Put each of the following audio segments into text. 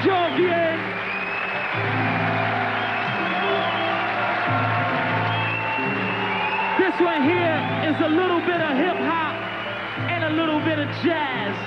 janvier. This one here is a little bit of hip hop and a little bit of jazz.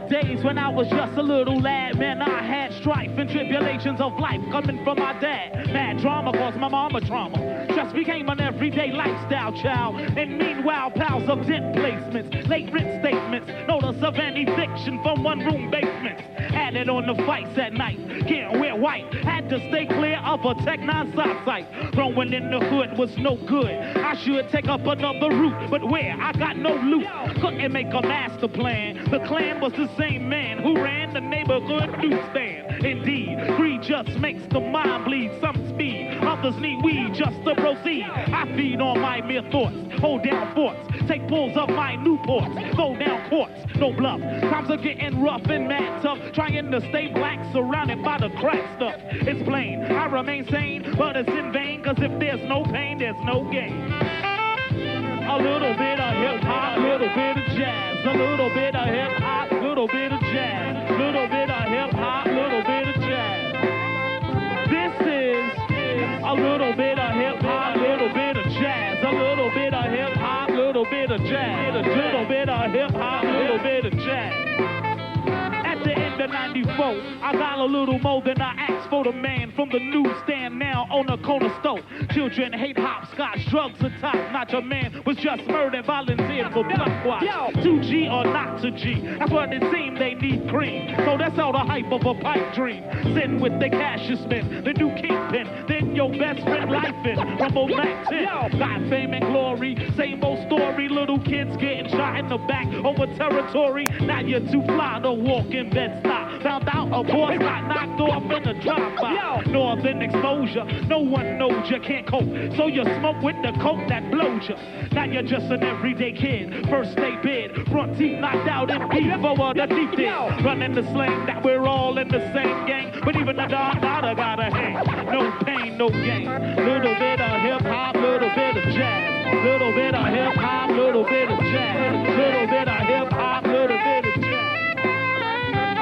Days when I was just a little lad, man, I had strife and tribulations of life coming from my dad. Mad drama caused my mama trauma. Just became an everyday lifestyle child. And meanwhile, pals of tent placements, late rent statements, notice of an eviction from one-room basements. Added on the fights at night, can't wear white. Had to stay clear of a Tech 9 stop site. Growing in the hood was no good. I should take up another route, but where? I got no loot. Couldn't make a master plan. The clan was the same man who ran the neighborhood newsstand. Indeed, greed just makes the mind bleed. Some speed, others need weed just to proceed. I feed on my mere thoughts, hold down forts, take pulls of my Newports, go down courts, no bluff. Times are getting rough and mad tough, trying to stay black, surrounded by the crack stuff. It's plain, I remain sane, but it's in vain, cause if there's no pain, there's no gain. A little bit of hip-hop, a little bit of jazz, a little bit of hip-hop, a little bit of jazz, a little bit of hip-hop, a little bit of jazz. This is a little bit of hip-hop, a little bit of jazz, a little bit of hip-hop, a little bit of jazz, a little bit of hip-hop, a little bit of jazz. At the end of 94, I got a little more than I asked for. The man from the newsstand now on the corner store. Children hate hopscotch, drugs are top. Not your man was just murdered, volunteered for block watch. 2G or not to G, that's what it seems they need cream. So that's all the hype of a pipe dream. Sitting with the cash you spend, the new kingpin, then your best friend life in. Rumble Mac 10, got fame and glory, same old story. Little kids getting shot in the back over territory. Now you're too fly to walk in Bed-Stuy. Found out a boss got knocked off in a drive-by. Northern exposure, no one knows you can't cope. So you smoke with the coke that blows you. Now you're just an everyday kid. First day bid, front teeth knocked out in beef over the deep did. Running the slang that we're all in the same gang. But even the dog gotta hang. No pain, no gain. Little bit of hip-hop, little bit of jazz. Little bit of hip-hop, little bit of jazz. Little bit of hip-hop, little bit of jazz.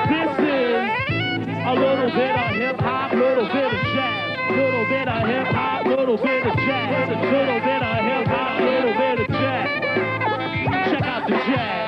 This is a little bit of hip-hop, little bit of jazz. Little bit of hip-hop, little bit of jazz. Little bit of hip-hop, little bit of jazz. Check out the jazz.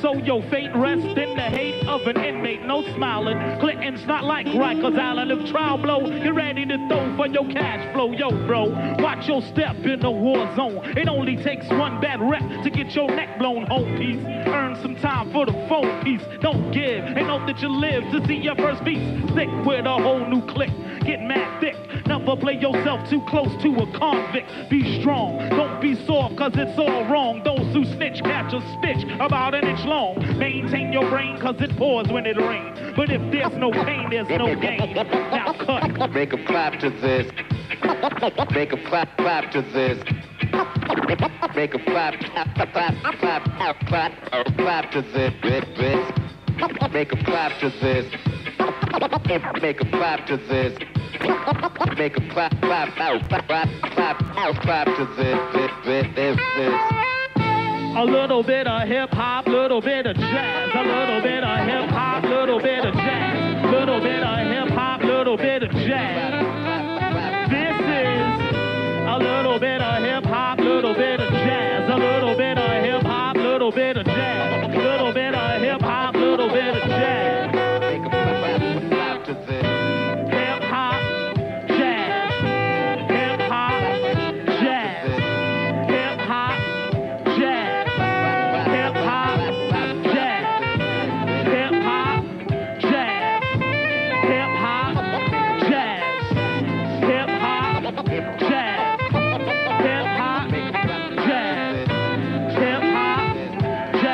So your fate rests in the hate of an inmate. No smiling, Clinton's not like Rikers Island. If trial blow, you're ready to throw for your cash flow. Yo, bro, watch your step in the war zone. It only takes one bad rep to get your neck blown home piece. Earn some time for the phone piece. Don't give and hope that you live to see your first piece. Stick with a whole new clique. Get mad thick. Never play yourself too close to a convict. Be strong, don't be soft, cause it's all wrong. Those who snitch catch a stitch about an inch long. Maintain your brain, cause it pours when it rains. But if there's no pain, there's no gain. Now cut. Make 'em clap to this. Make 'em clap to this. Make a clap to this. Make a clap to this. Make a clap to this. Make a clap to this. A little bit of hip hop, little bit of jazz. A little bit of hip hop, little bit of jazz. Little bit of hip hop, little bit of jazz. This is a little bit of hip hop, little bit of jazz. A little bit of hip hop, little bit of jazz. Little bit of hip hop, little bit of jazz. Make a clap to this. Hip hop, jazz. Hip hop, jazz. Hip hop, jazz. Hip hop, jazz. Hip hop, jazz. Hip hop, jazz. Hip hop, jazz. Hip hop, jazz. Hip hop, jazz.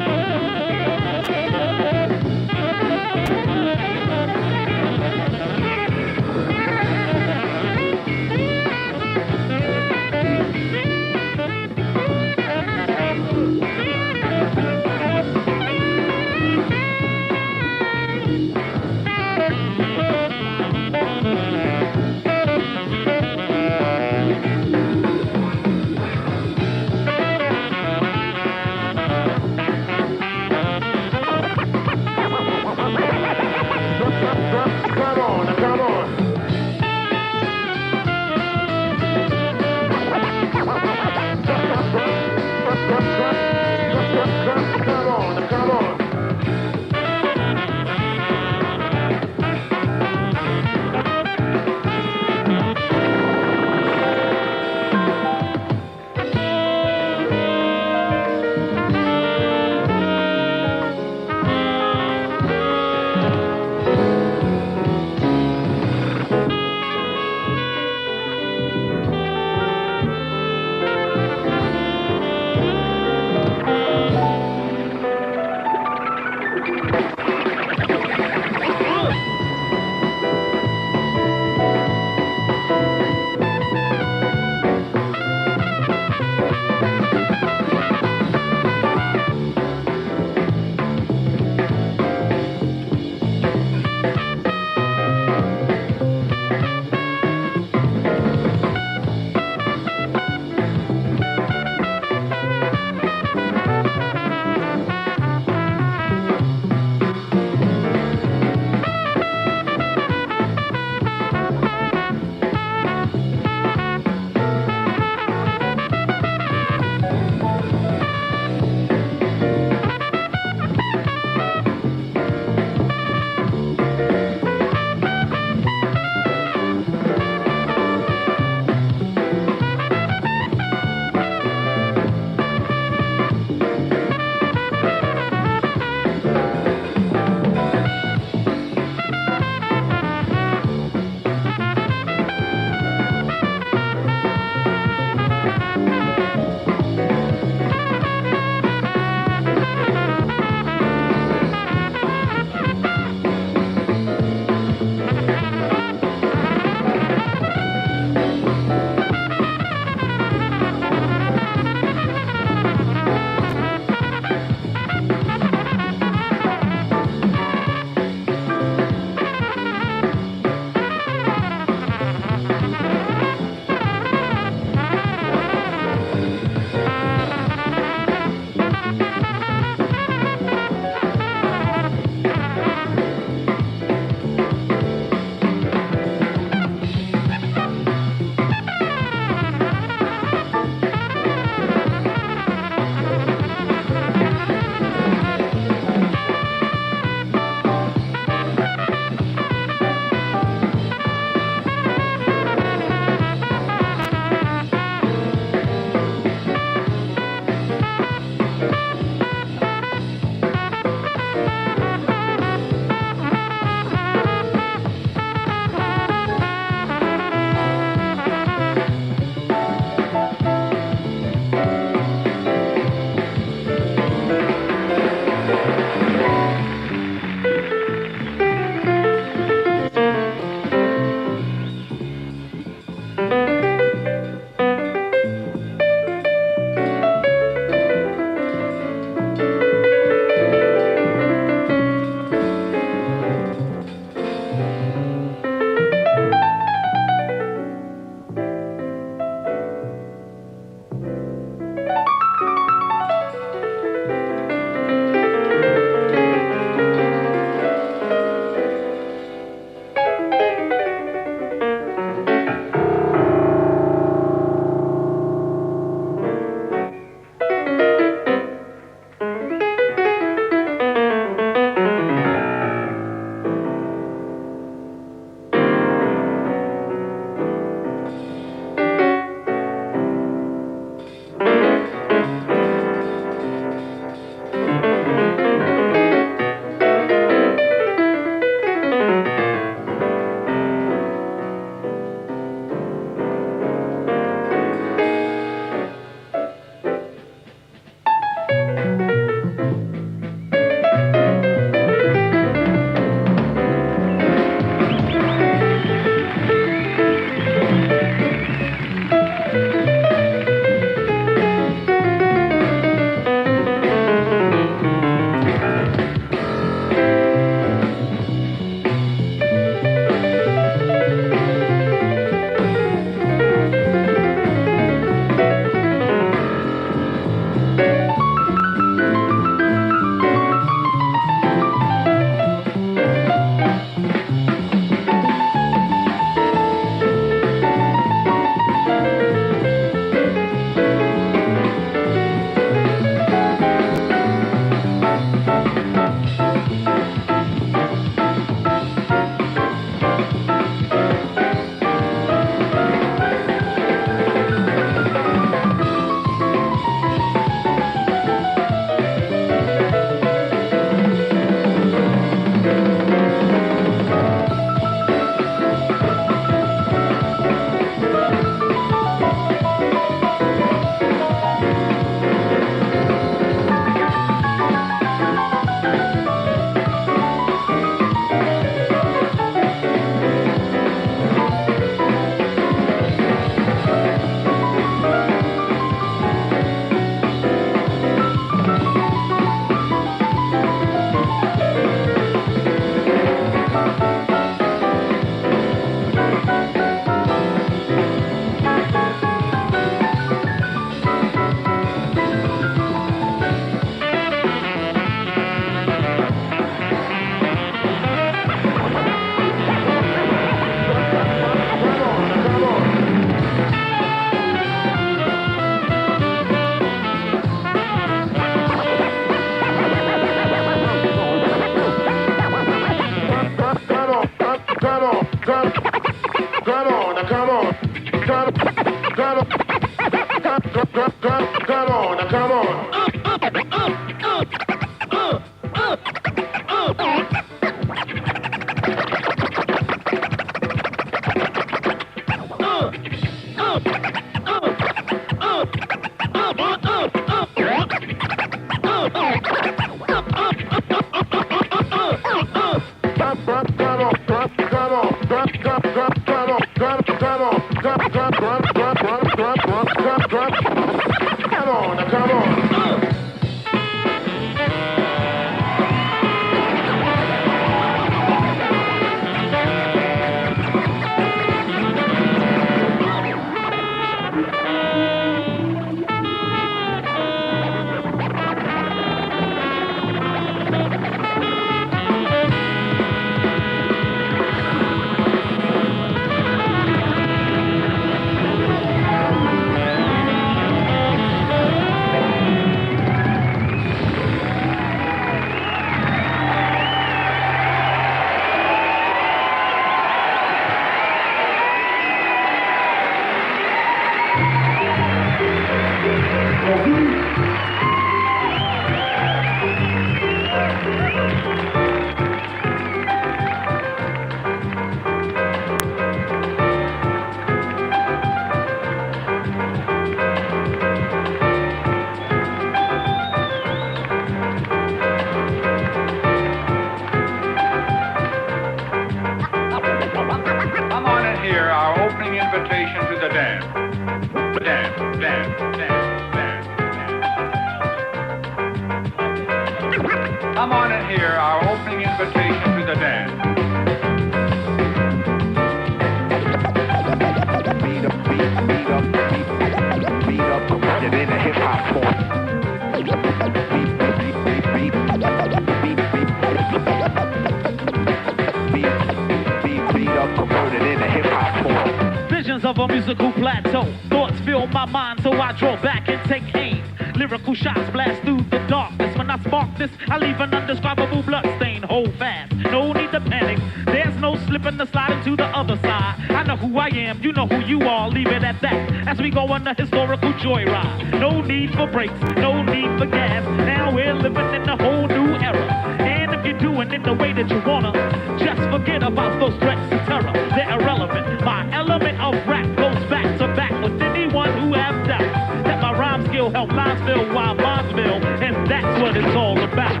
Of a musical plateau, thoughts fill my mind, so I draw back and take aim. Lyrical shots blast through the darkness. When I spark this, I leave an undescribable blood stain. Hold fast, no need to panic. There's no slipping the sliding to the other side. I know who I am, you know who you are. Leave it at that. As we go on the historical joyride. No need for brakes, no need for gas. Now we're living in a whole new era. And if you're doing it the way that you wanna, just forget about those threats and terror. They're irrelevant. My element of rap goes back to back with anyone who has doubt that my rhyme skill help lines fill while minds fill, and that's what it's all about.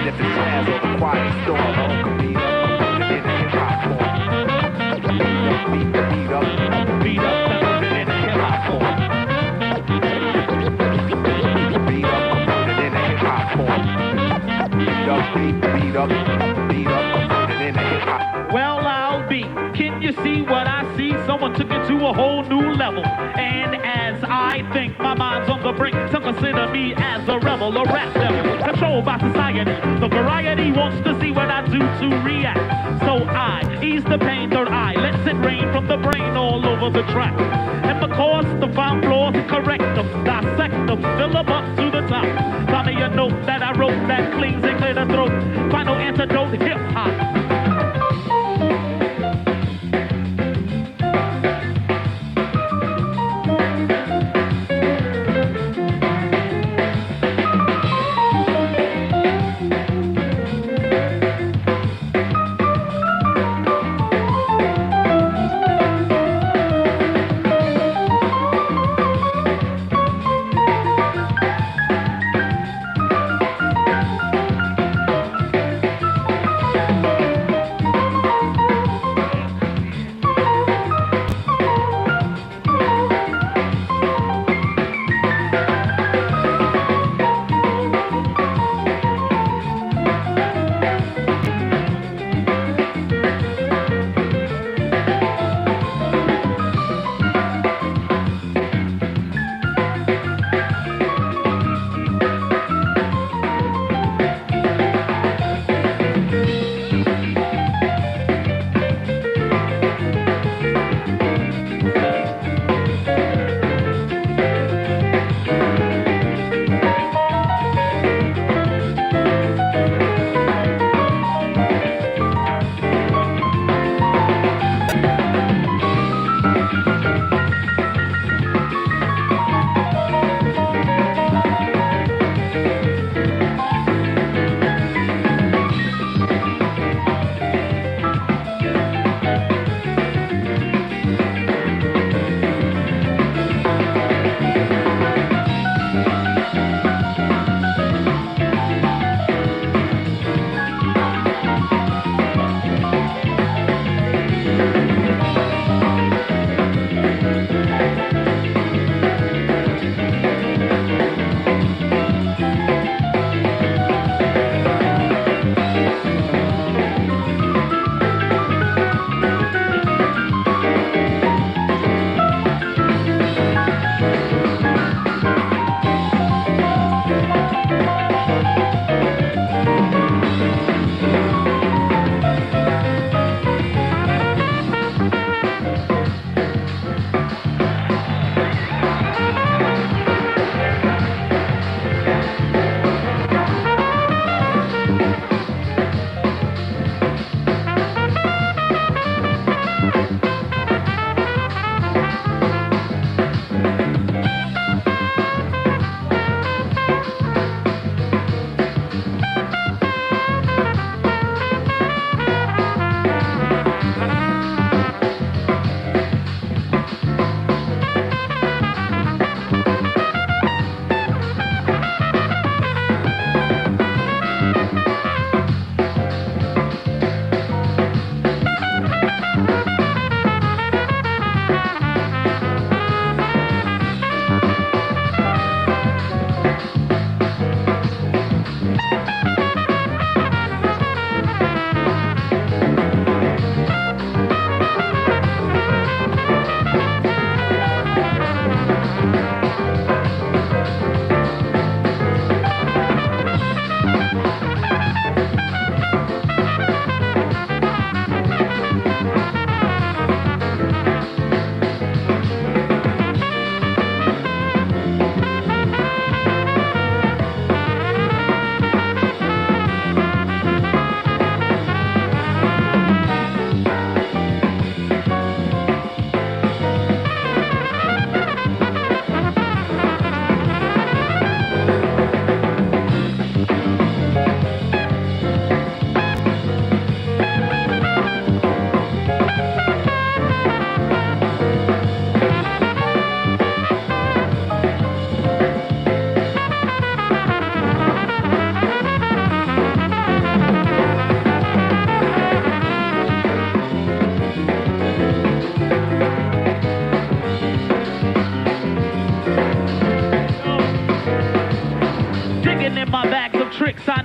If it's jazz or the quiet storm, I can beat up, put it in a hip hop form. Beat up, put it in a hip hop form. Beat up, put it in a hip hop form. Beat up, put it in a hip hop. Well, I'll be. Can you see what I see? Someone took it to a whole new level. And as I think my mind's on the brink, some consider me as a rebel, a rap devil, controlled by society. The variety wants to see what I do to react. So I ease the pain, third eye, lets it rain from the brain all over the track. And because to find flaws and correct them, dissect them, fill them up to the top. Find me a note that I wrote that cleans and clear the throat. Final antidote, hip hop.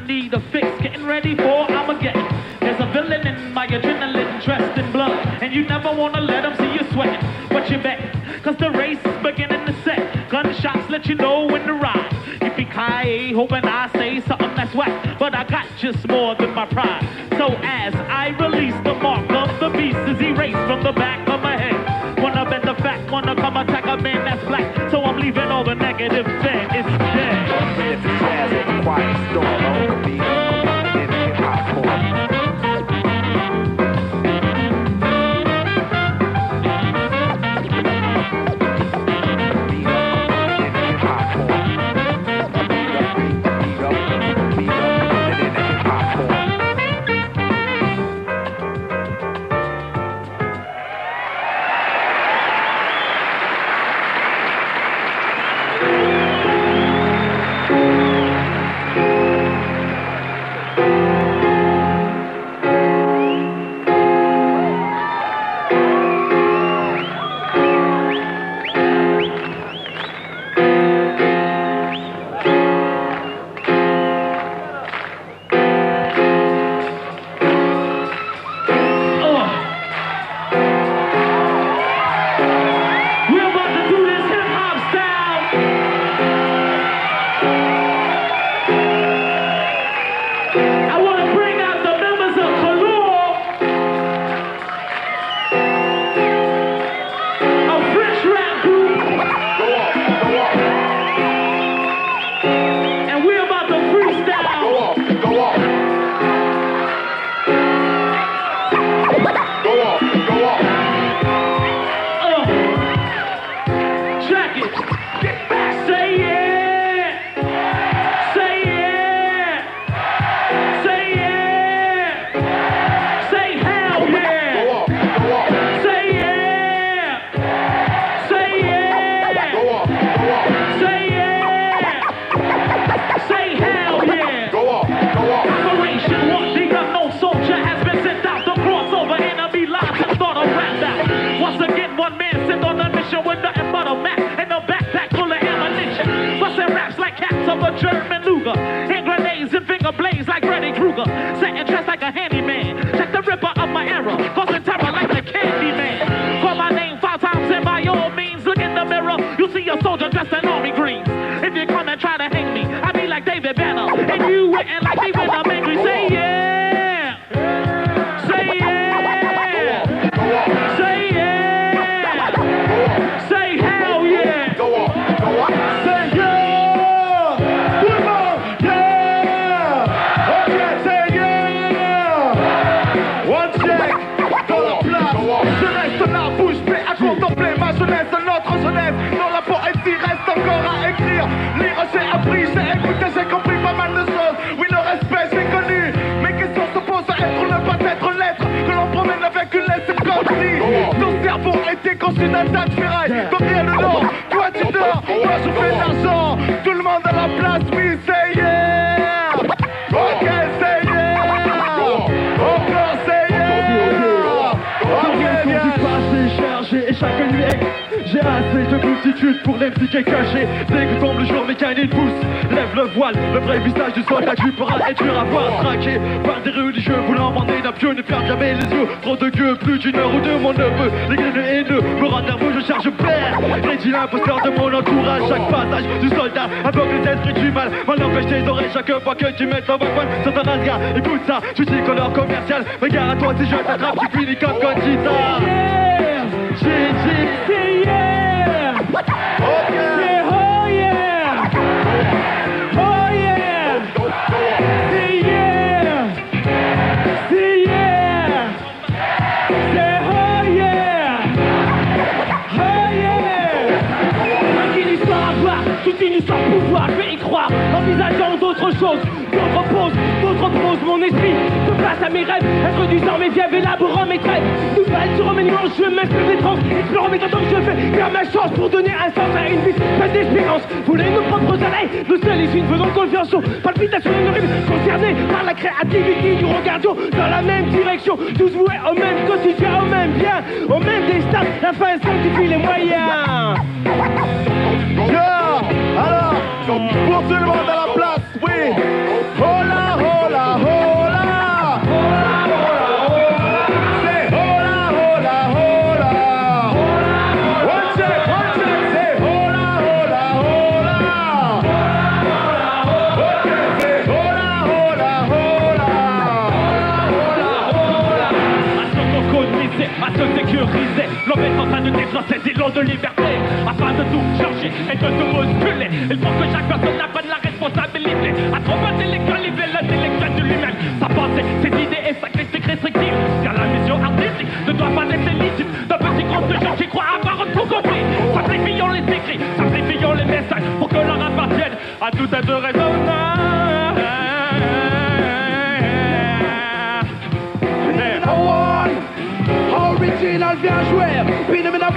need a fix. Getting ready for Armageddon. There's a villain in my adrenaline dressed in blood, and you never wanna let him see you sweating. But you bet, cause the race is beginning to set. Gunshots let you know when to ride. Yippee-ki-yay, hoping I say something that's whack, but I got just more than my pride. So as I release, the mark of the beast is erased from the back of my head. Wanna bet the fact, wanna come attack a man that's black, so I'm leaving all the negative dead. It's dead. If the jazz is a quiet storm, I could be in the hip-hop form. Pour l'MC qui est caché, dès que tombe le jour, mes canines poussent. Lève le voile, le vrai visage du soldat qui pourra être dur à voir. Traqué par des religieux voulant m'emmener d'un pieu, ne ferme jamais les yeux. Trop de gueux, plus d'une heure ou deux, mon neveu. Les graines haineux me rendent nerveux, je charge père. Rédit l'imposteur de mon entourage. Chaque passage du soldat aveugle les esprits du mal. Mal empêche tes oreilles chaque fois que tu mets ton voix sur ton asga. Écoute ça, tu dis couleur commercial. Regarde à toi si je t'attrape, tu finis comme Conchita. J'ai dit c'est yeah. Oh yeah! Say oh yeah! Oh yeah! Say yeah! Say yeah! Say oh yeah! Oh yeah! Un qui l'histoire à voir, toute une histoire pouvoir, je vais y croire, envisageant d'autres choses, d'autres poses, mon esprit se place à mes rêves, introduisant mes vies, élaborant mes traits, nouvelles sur remaniement, je m'inspire des trans, explorant mes temps que je fais, faire ma chance pour donner un sens à une vie, pleine d'espérance, voler nos propres arrêts, nos seuls et une faisant confiance aux palpitations de nos rêves, concernés par la créativité du regard d'eau, dans la même direction, tous voués au même quotidien, au même bien, au même destin, la fin sanctifie les moyens. Yeah. Alors, pour tout le monde à la place, oui. Oh là, changer et de se bousculer. Il faut que chaque personne apprenne la responsabilité. À trop intellectualiser l'intellectuel de lui-même. Sa pensée, ses idées et sa critique restrictive. Car la mission artistique ne doit pas être élitiste. De petits groupes de gens qui croient avoir tout compris. Simplifions les écrits, simplifions les messages pour que l'on appartienne à tout être raisonnable. Original vient jouer, phénoménal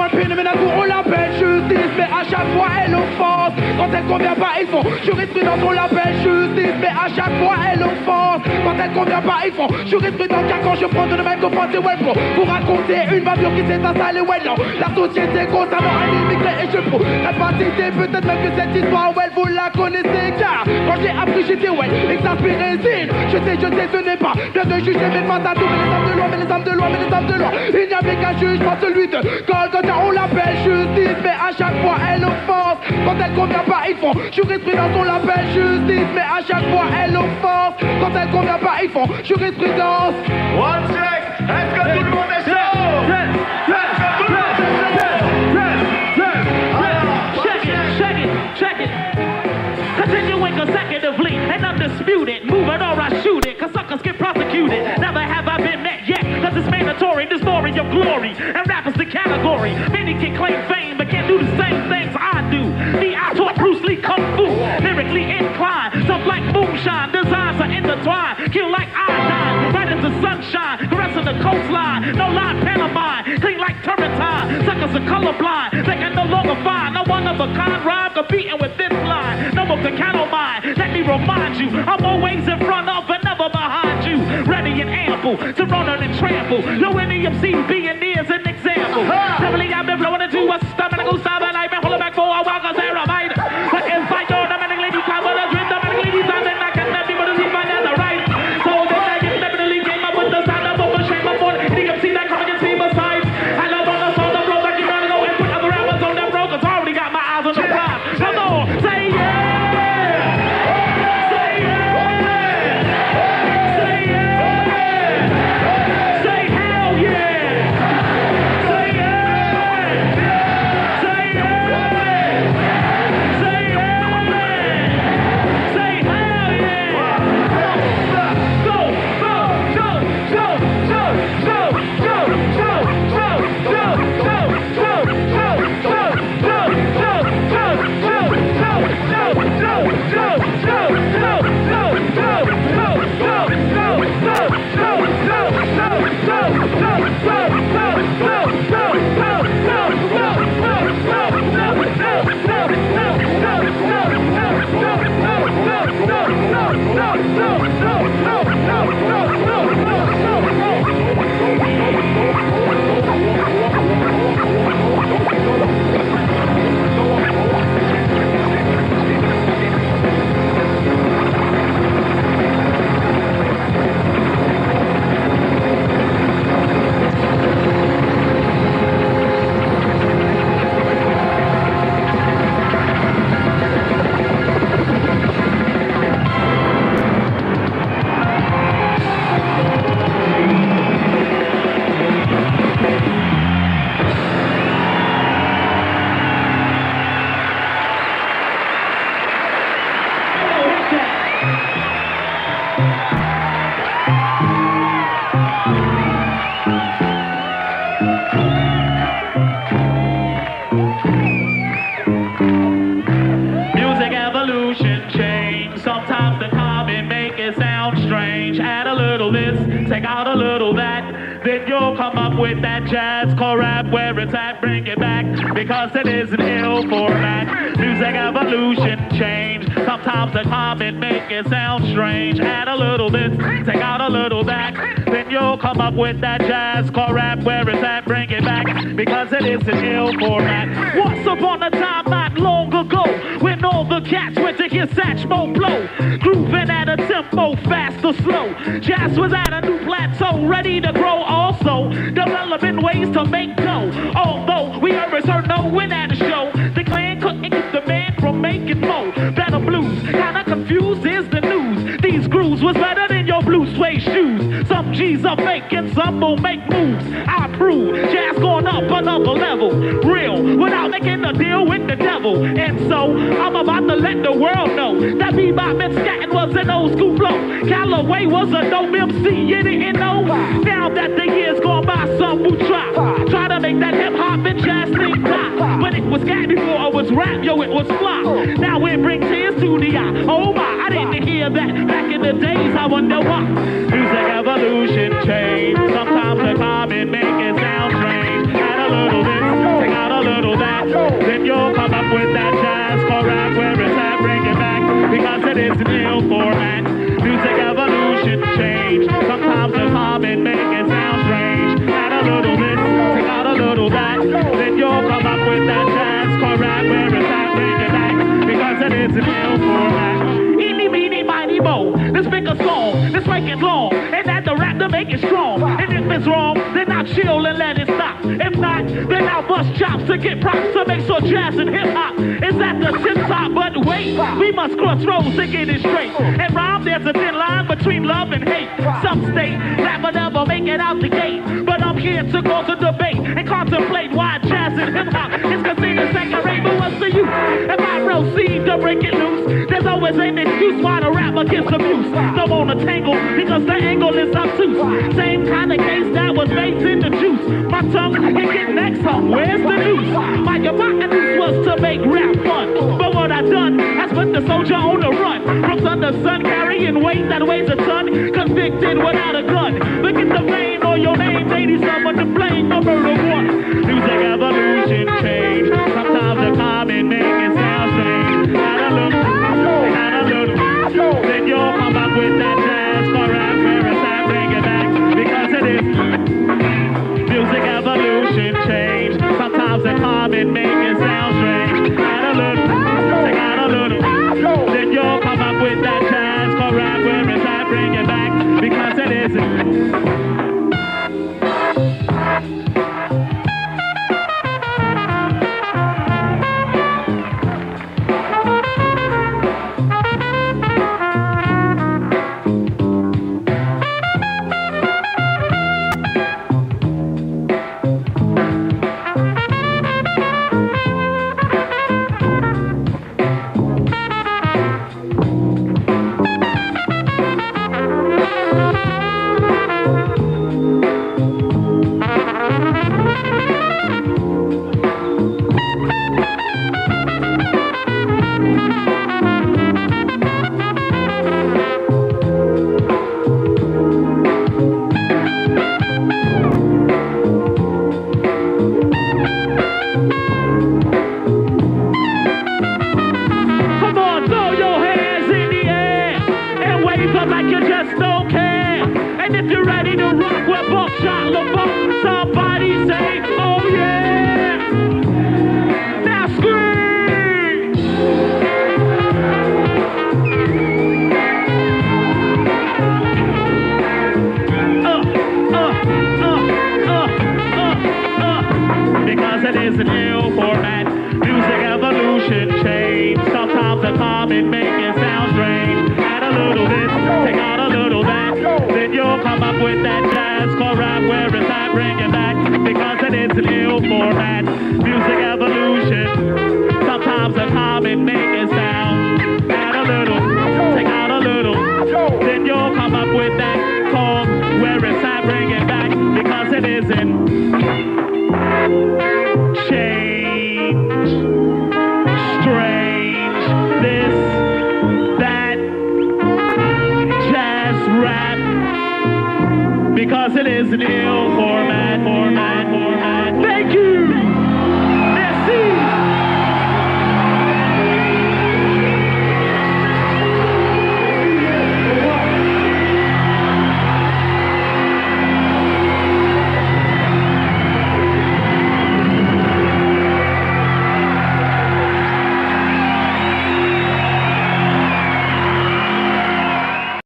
pour on l'appelle justice, mais à chaque fois elle offense. Quand elle convient pas, ils font jurisprudence, on l'appelle justice, mais à chaque fois elle offense. Quand elle convient pas, ils font jurisprudence, car quand je prends de microphone, c'est well pro pour raconter une bavure qui s'est installée, well non. La société concernant un immigré et je prouve capacité, peut-être même que cette histoire, well, vous la connaissez, car quand j'ai appris, j'étais well, exaspéré, je sais, ce n'est pas de juger mes fans à tout, mais les hommes de loi, mais les hommes de loi, mais les hommes de loi. Il n'y avait qu'un juge, pas celui de Golgotha, on l'appelle justice, mais à chaque fois elle offense. Quand elle convient pas, ils font jurisprudence, on l'appelle justice, mais à chaque fois elle offense. Quand elle convient pas, ils font jurisprudence. One check, est-ce que tout le monde est chaud? Check it. Continuing consecutively and undisputed. Move it or I shoot it, cause suckers get prosecuted. Never have I been met yet, cause it's mandatory, the story of glory. And rap is the category. Many can claim fame, but can't do the same things I do. Me, I taught Bruce Lee Kung Fu, lyrically inclined. Some like moonshine, designs are intertwined. Kill like iodine, right into sunshine. Caressing the coastline, no line pantomime. Clean like turpentine, suckers are colorblind. They can no longer find no one of a kind rhyme competing with this line. No one can count on mine. Let me remind you, I'm always in front of and never behind you. Ready and ample to run on and trample. No any MC being near is an example. Heavily I've been blowing into a stomach. I go stop and I've been holding back for a while cause they're a bite. But if I don't, I'm an lady come with a drink, I'm an lady time, then I can let people to see my as a right. So then I get definitely came up with the sound of a shame of one. The MC that come against me besides. I love on the song, the flow that keep running go and put other rappers on that road cause I already got my eyes on the prize. Come on, say yeah! With that jazz core rap where it's at, bring it back because it is an ill format. Music evolution change. Sometimes the comment make it sound strange. Add a little this, take out a little that. Then you'll come up with that jazz core rap where it's at, bring it back because it is an ill format. Once upon a time, not long ago, when all the cats went to hear Satchmo blow, grooving at a tempo fast or slow. Jazz was at a new plateau, ready to grow also. Developing ways to make dough. Although we always heard no win at a show, the clan couldn't keep the man from making more. Better blues, kinda confused is the news. These grooves was better than your blue suede shoes. Some G's are fake and some will make moves. I prove jazz going up another level. Real, without making a deal with the devil. And so I'm about to let the world know that bebop and scatting was an old school flow. Callaway was a dope MC, you didn't know. Now that the years gone by, some will try to make that hip hop and jazz thing die. But it was scat before it was rap, yo, it was fly. Now it brings tears to the eye. Oh my, I didn't hear that back in the days. I wonder why. Music evolution change. Sometimes the common make it sound strange. Add a little this, take out a little that. Then you'll come up with that jazz or rap where it's at, bring it back. Because it is an ill format. Music evolution change. Sometimes the common make it sound strange. Add a little this, take out a little that. Then you'll come up with that jazz or rap where it's at, bring it back. Because it is an ill format. Eeny, meeny, miny, mo. Let's make a song, let's make it long. And add the rap to make it strong. And if it's wrong, then I'll chill and let it stop. If not, then I'll bust chops to get props to make sure jazz and hip hop is at the tip top. But wait, we must cross roads to get it straight. And rhyme, there's a thin line between love and hate. Some state rap will never make it out the gate. But I'm here to go to debate and contemplate why jazz and hip hop is considered second rate. But what's the use? If I proceed to break it loose, there's always an excuse why the rapper gets abused. Don't wanna tangle because the angle is obtuse. Same kind of case that was made in the juice. My tongue can get next home. Where's the news? My hypothesis was to make rap fun. But what I done has put the soldier on the run. From sun to sun, carrying weight that weighs a ton. Convicted without a gun. Look at the vein or your name. They need someone to blame for murder one. Music evolution change. Sometimes the common make it sound strange. Add a little. Then you'll come up with that jazz for rap where it's at, bring it back. Because it is music evolution change. Sometimes the common make it sound strange. Add a little, take out a little. Then you'll come up with that jazz for rap where it's at, bring it back. Because it isn't. Like you just don't care. And if you're ready to rock with Buckshot LeFonque, somebody say, oh yeah. Now scream. Because it is a new format. Music evolution change. Sometimes the common make it sound strange. Add a little this, take out a little that. Then you'll come up with that jazz call rap where it's at, bring it back. Because it is a new format. Music evolution. Sometimes the common make it sound. Add a little, take out a little. Then you'll come up with that call where it's at, bring it back. Because it isn't change, strange, this, that, jazz rap, because it is an ill format. Thank you.